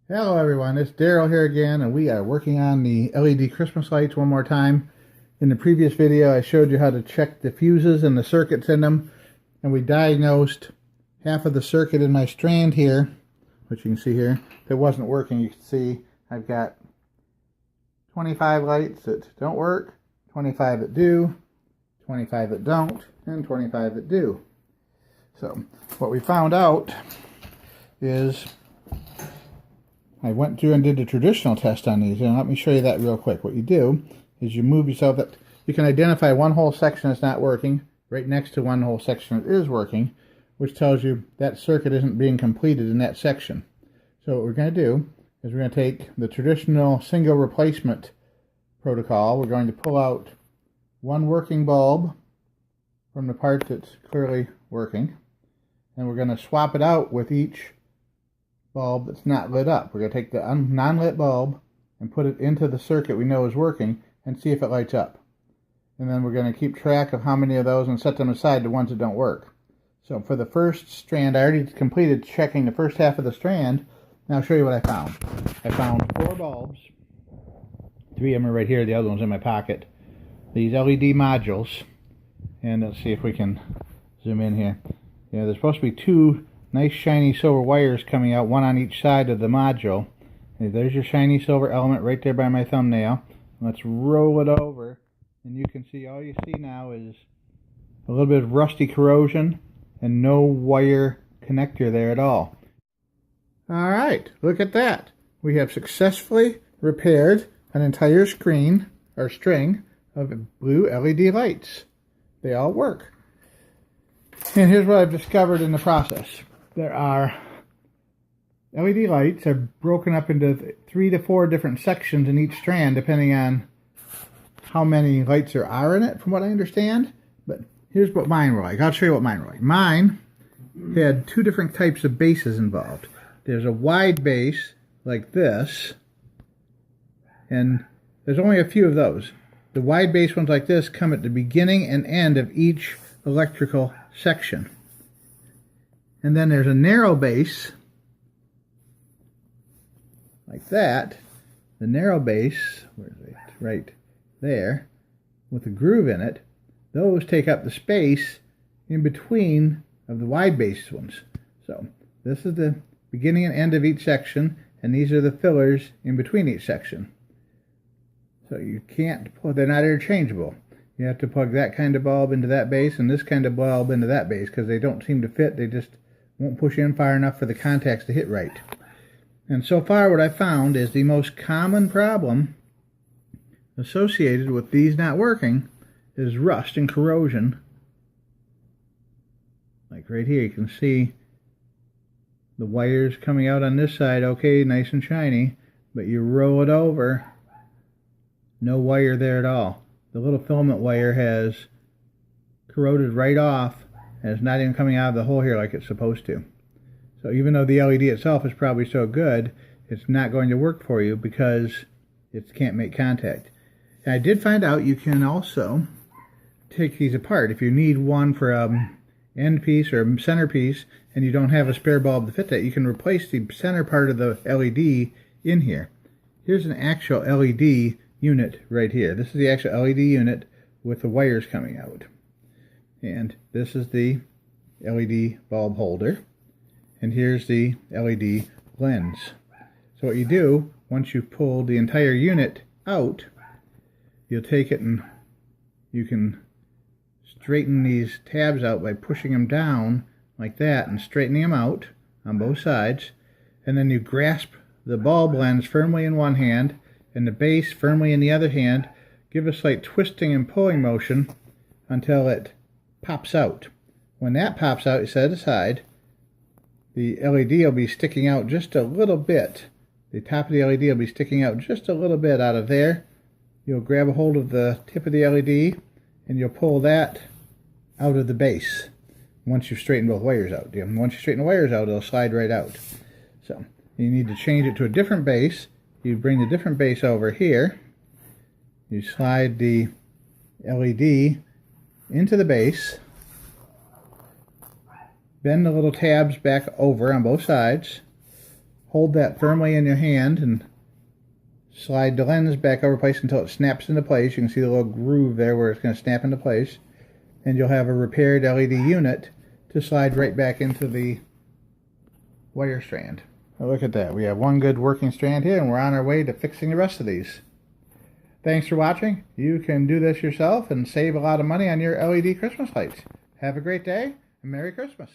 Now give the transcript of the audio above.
Hello everyone, it's Daryl here again, and we are working on the LED Christmas lights one more time. In the previous video I showed you how to check the fuses and the circuits in them, and we diagnosed half of the circuit in my strand here, which you can see here, that wasn't working. You can see I've got 25 lights that don't work, 25 that do, 25 that don't, and 25 that do. So what we found out is I went through and did the traditional test on these, and let me show you that real quick. What you do is you move yourself up. You can identify one whole section that's not working right next to one whole section that is working, which tells you that circuit isn't being completed in that section. So what we're going to do is we're going to take the traditional single replacement protocol. We're going to pull out one working bulb from the part that's clearly working, and we're going to swap it out with each bulb that's not lit up. We're going to take the non-lit bulb and put it into the circuit we know is working and see if it lights up. And then we're going to keep track of how many of those and set them aside, the ones that don't work. So for the first strand, I already completed checking the first half of the strand. Now I'll show you what I found. I found 4 bulbs. 3 of them are right here, the other one's in my pocket. These LED modules. And let's see if we can zoom in here. Yeah, there's supposed to be 2 nice shiny silver wires coming out, one on each side of the module. Okay, there's your shiny silver element right there by my thumbnail. Let's roll it over, and you can see all you see now is a little bit of rusty corrosion and no wire connector there at all. Alright, look at that. We have successfully repaired an entire screen or string of blue LED lights. They all work. And here's what I've discovered in the process. There are LED lights are broken up into 3 to 4 different sections in each strand, depending on how many lights there are in it, from what I understand. But here's what mine were like. I'll show you what mine were like. Mine had 2 different types of bases involved. There's a wide base like this, and there's only a few of those. The wide base ones like this come at the beginning and end of each electrical section. And then there's a narrow base, like that. The narrow base, where is it? Right there, with a groove in it. Those take up the space in between of the wide base ones. So this is the beginning and end of each section, and these are the fillers in between each section. So you can't, they're not interchangeable. You have to plug that kind of bulb into that base and this kind of bulb into that base, because they don't seem to fit. They just won't push in far enough for the contacts to hit right. And so far what I found is the most common problem associated with these not working is rust and corrosion. Like right here, you can see the wires coming out on this side, okay, nice and shiny, but you roll it over, no wire there at all. The little filament wire has corroded right off, and it's not even coming out of the hole here like it's supposed to. So even though the LED itself is probably so good, it's not going to work for you because it can't make contact. And I did find out you can also take these apart. If you need one for an end piece or a center piece and you don't have a spare bulb to fit that, you can replace the center part of the LED in here. Here's an actual LED unit right here. This is the actual LED unit with the wires coming out. And this is the LED bulb holder. And here's the LED lens. So what you do, once you've pulled the entire unit out, you'll take it and you can straighten these tabs out by pushing them down like that and straightening them out on both sides. And then you grasp the bulb lens firmly in one hand and the base firmly in the other hand. Give a slight twisting and pulling motion until it pops out. When that pops out, you set it aside. The LED will be sticking out just a little bit. The top of the LED will be sticking out just a little bit out of there. You'll grab a hold of the tip of the LED and you'll pull that out of the base once you've straightened both wires out. Once you straighten the wires out, it'll slide right out. So you need to change it to a different base. You bring the different base over here. You slide the LED into the base, bend the little tabs back over on both sides, hold that firmly in your hand and slide the lens back over place until it snaps into place. You can see the little groove there where it's going to snap into place. And you'll have a repaired LED unit to slide right back into the wire strand. Now look at that. We have one good working strand here, and we're on our way to fixing the rest of these. Thanks for watching. You can do this yourself and save a lot of money on your LED Christmas lights. Have a great day and Merry Christmas.